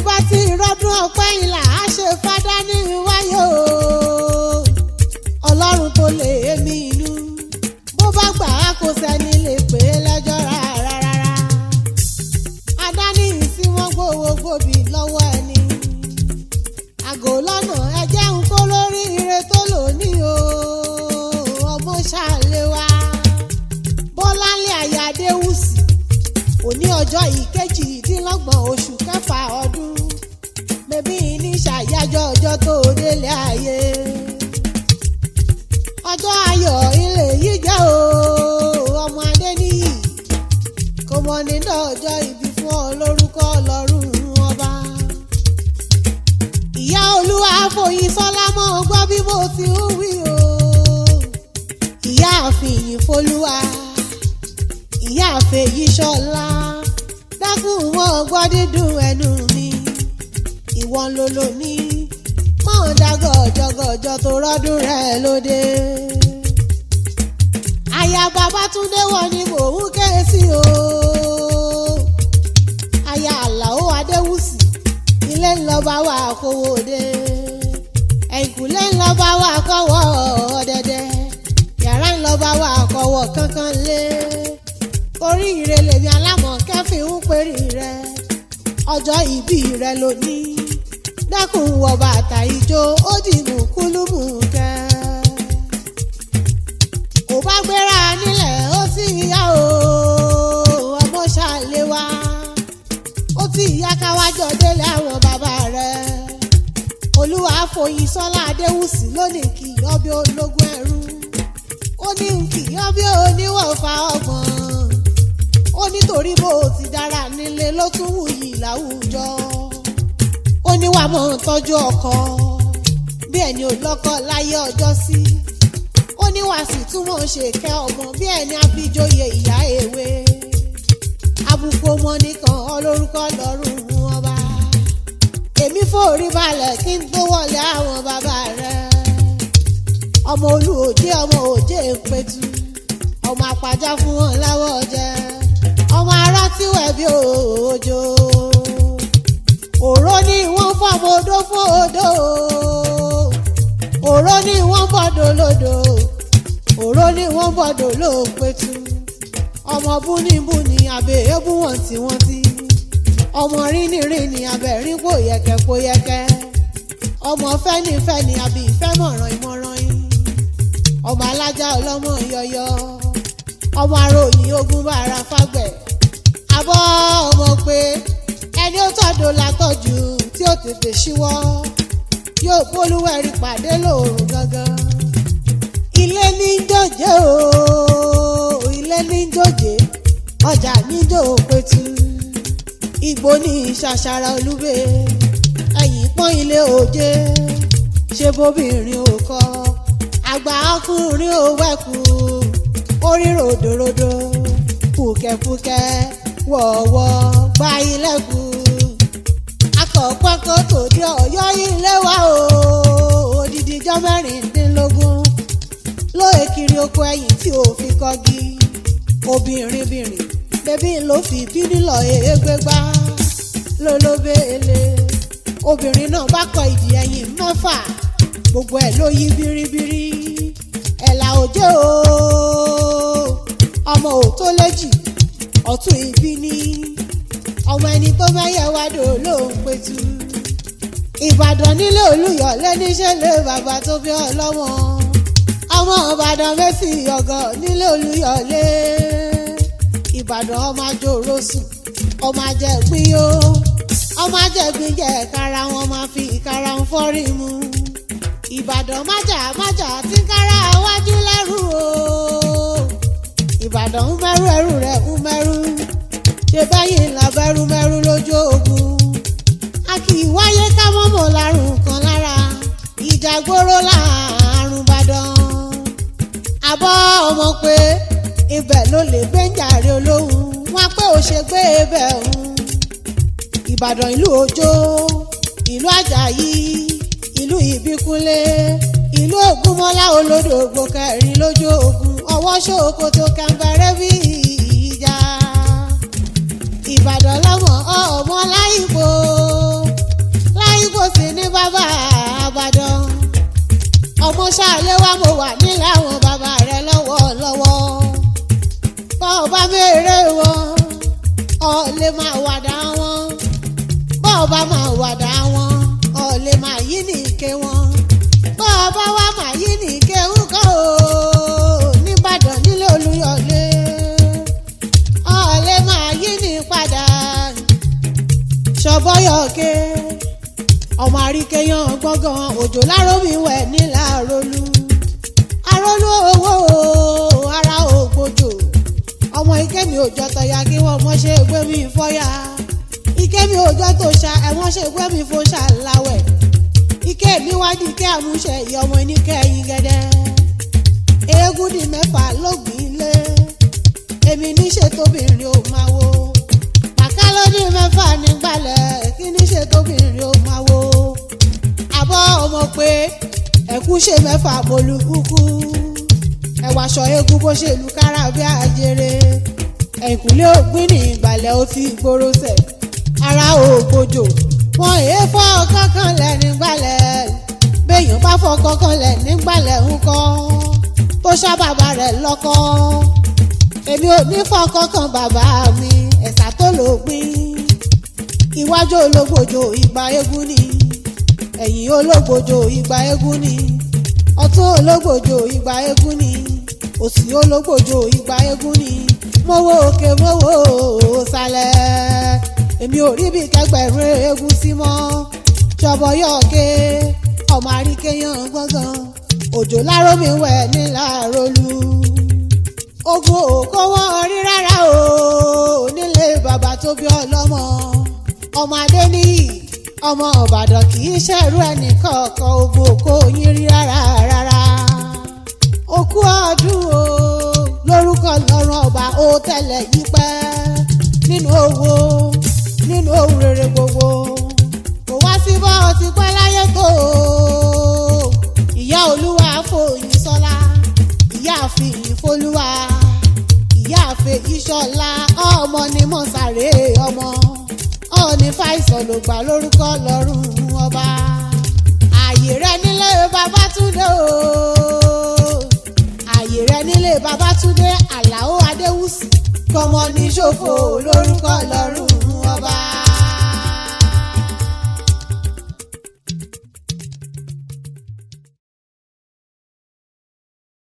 bá ti rọ́dún ọpẹ́ ìlà á ṣe fádá ní wáyé o. Ọlọ́run tó lè mí inú bó bá gbà á kò sẹ́ni lè pè é lẹ́jọ́ rárá. Adání tí wọ́n gbowó gbòbí lọ́wọ́ ẹni. Àgò lọ́nà ẹjẹ́ ń kó lórí ire tó lò ní o. Omosalewa Bolanle aya Adewusi òní ọjọ́ ìkejìdínlọ́gbọ̀n oṣù kẹfà ọdún. Bébí ní ṣàyájọ́ ọjọ́ tó délé ayé. Ọjọ́ ayọ̀ ilé yìí jẹ́ o. Ọmọ adé níyì kò mọ nínú ọjọ́ ìbí fún ọ lórúkọ Ọlọ́run ọba. Ìyá Olúwa fòyìn sọ́lá mọ́ gbọ́ bí mo ti ń wí o. Ìyá àfihàn folúwa ìyá àfẹ́yí ṣọlá dákun wọn gbọ́ dídùn ẹnu mi. Ìwọ ń lolo ní mọ́ dágọ̀jọ̀gọ̀jọ̀ tó rọ́dún rẹ̀ lóde. Aya Babátúndé wọ ni mò ń ké sí o. Aya Àlàó Adéwùsì ilé ńlọba wà kówó dé. Ẹ̀yìnkùlé ńlọba wà kọ́wọ́ ọ̀dẹ̀dẹ̀. Yàrá ńlọba wà kọ́wọ́ kankan lé. Oríire lèmi alámọ̀ kẹ́fì ń pèrè rẹ̀. Ọjọ́ ìbí rẹ̀ lónìí. Dákun wọ bàtà ijó ó dìmú kúlùmù kẹ́. Kò bá gbéra nílẹ̀ ó sì yá o. Omosalewa ó ti yá káwájọ délé àwọn bàbá rẹ̀. Olúwa fòyìn sọ́lá Adéwùsì lónìí kì í ọbẹ̀ ológun ẹrú. Ó ní kì í ọbẹ̀ oníwọ̀fà ọgbọ̀n. Ó nítorí bó ti dára nílé ló tún wù yìí láwùjọ. Ó ní wàá mọ̀ tọ́jú ọkọ bí ẹni ò lọ́kọ láyé ọjọ́ sí. Ó ní wàá sì túmọ̀ ṣe kẹ́ ọmọ bí ẹni àfijóyè ìyá èwe. Àbùkù ọmọ nìkan olórúkọ lọ́rùn ọba. Èmi forí balẹ̀ kí n tó wọlé àwọn bàbá rẹ̀. Ọmọ OLU-OJE ọmọ OJE ń pẹ̀tù. Ọmọ àpàjá fún wọn láwọ̀ jẹ. Ọmọ ará tí wẹ̀ bí òjò. Òró ni wọ́n fọ́mọ odó fún odó. Òró ni wọ́n bọ̀dọ̀ lódò. Òró ni wọ́n bọ̀dọ̀ ló ń pẹ̀tù. Ọmọ búnibúni abẹ́ ebú wọn tí wọ́n ti. Ọmọ rínìrínì abẹ́rín pòyẹ̀kẹ́. Ọmọ fẹ́nifẹ́ni àbí ìfẹ́ mọ̀ràn ìmọ̀ràn yín. Ọmọ alájà ọlọ́mọ yọyọ. Ọmọ aróyìn ogun bára fágbẹ̀. Abọ́ ọmọ pé ẹni ó tọ́dọ̀ látọ́jú tí ó tètè ṣíwọ́. Yóò bólúwẹ̀rí pàdé lóòrùn gangan. Ilé ní jòjé o. Ilé ní jòjé. Ọjà ní jòpẹ̀tù. Ìgbò ní ṣàṣàrà olúbe. Ẹ̀yìn pọ́n ilé òjé. Ṣé bóbìnrin ò kọ́? Àgbà ọkùnrin ò wẹ̀kú. Orí ròdòròdò. Fùkẹ́fùkẹ́. Wọ̀wọ̀ gba ilẹ̀kùn. Akọ̀pọ̀kọ̀ tó dé Ọ̀yọ́ ilé wa o. Odidi ijọ́ mẹ́rìndínlógún. Lóye kiri oko ẹ̀yìn tí ò fi kọ́gi. Obìnrin bébí ló fi bíbí lọ èégbé gbá. Lólóbéèlé. Obìnrin náà bá kọ ìdí ẹ̀yìn mẹ́fà. Gbogbo ẹ̀ ló yí bíríbírí. Ẹ̀là òjé o. Ọmọ òtó léjì. Ọ̀tún ìbí ní. Ọmọ ẹni tó mẹ́yẹ wádò ló ń pẹ̀tù. Ìbàdàn nílé Olúyọ̀lé níṣẹ́lẹ̀ bàbá tó bí ọlọ́mọ. Ọmọ Ìbàdàn mẹ́sì ọ̀gọ̀ nílé Olúyọ̀lé. Ìbàdàn ọmọ àjòrò sùn. Ọmọ àjẹgbín yó. Ọmọ àjẹgbín jẹ kára wọn máa fi ìkara ń fọ́rí mu. Ìbàdàn májà tí kára wájú lẹ́rù o. Ìbàdàn ń mẹ́rù ẹrù rẹ̀ ń mẹ́rù. Ṣé báyìí ńlá bẹ́rù lójú ogun. A kì í wáyé ká mọ́mọ́ lárùn kan lára. Ìjàgbóró láàrùn Ìbàdàn. Àbọ̀ ọmọ pé ibẹ̀ ló lè gbé ń jàre olóhùn. Wọ́n pé ò ṣe gbé ibẹ̀ òun. Ìbàdàn ìlú Òjó, ìlú Àjàyí, ìlú Ìbíkúnlé, ìlú Ògúnmọ́lá olódògbò kẹrin lójú ogun. Ọwọ́ ṣòkòtò kàǹbẹ̀rẹ̀ bí ìjà. Ìbàdàn lọ́mọ ọmọ láìpò. bọ́ọ̀ bá mèrè wọn ọ̀lẹ́ máa wàdà wọn bọ́ọ̀ bá máa wàdà wọn ọ̀lẹ́ máa yí nìke wọn bọ́ọ̀ bá wá máa yí nìke ń kọ́ o nìbàdàn nílé Olúyọ̀lé ọ̀lẹ́ máa yí ní padà ṣọ̀bọ́yọ̀ké ọmọ àríkẹyàn gbọ̀ngàn òjò lárómi wẹ̀ nílà àrólú àrólú owó ara ògbójò ọmọ ike mi òjò tọ̀yà kí wọ́n mọ̀ ṣe gbé mi fọ́yà ike mi òjò tó ṣá ẹ̀wọ̀n ṣe gbé mi fọ́ ṣàláwẹ̀ ike mi wájú ike àmúṣe ìyọmọ oníkẹyìn gẹ́dẹ́ eégún di mẹ́fà lógbìn lé èmi níṣe tóbìnrin ò máa wo màkà lódì mẹ́fà nígbàlẹ̀ kí níṣe tóbìnrin ò máa wo àbọ̀ ọmọ pé ẹ̀kú ṣe mẹ́fà mọ́lùkúkú ẹ̀wà aṣọ eégún bó ṣe lu kára bí àjèrè ẹ̀kúlé ògbìn ní ìgbàlẹ̀ ó ti gbòòrò sẹ̀ ara ògbójò wọn èé fọ́ kankan lẹ̀ nígbàlẹ̀ béèyàn bá fọ́ kankan lẹ̀ nígbàlẹ̀ ń kọ́ tó ṣá bàbá rẹ̀ lọ́kọ́ èmi ò ní fọ́ kankan bàbá mi ẹ̀sà tó lògbìn iwájú ológbòjò ìgbà eégún ni ẹ̀yìn ológbòjò ìgbà eégún ni ọ̀tún ológbòjò ìgbà eégún ni òsì ológbòjò ìgbà eégún ni mọ́wọ́ òkè mọ́wọ́ òsàlẹ̀ èmi ò rí bí kẹgbẹ̀rún eégún sí mọ́ ṣọ̀bọ̀yọ̀ké ọmọ àríkẹyàn gbọ̀ngàn òjò lárómi wẹ̀ nílà àrólú ogun òkòwò rí rárá o nílé bàbá tó bí ọlọ́mọ ọmọ adé níyì ọmọ Ìbàdàn kì í ṣẹ̀rú ẹnì kọ̀ọ̀kan ogun òkò yín rí rárá okú ọdún o lórúkọ lọ́rùn ọba ó tẹ̀lẹ̀ yí pẹ́ nínú owó nínú ohun rere gbogbo kò wá sí bọ́ ọ ti pẹ́ láyé tó ìyá olúwa fòyìn sọ́lá ìyá àfin ìfolúwa ìyá àfẹ ìṣọ̀lá ọmọ ni mọ̀sáré ọmọ ọ̀ọ́ni fàìsàn ló gbà lórúkọ lọ́rùn ọba ààyè rẹ nílé Babátúndé o ààyè rẹ nílé Babátúndé Àlàó Adéwùsì kọmọ ní ṣòfò lórúkọ lọ́rùn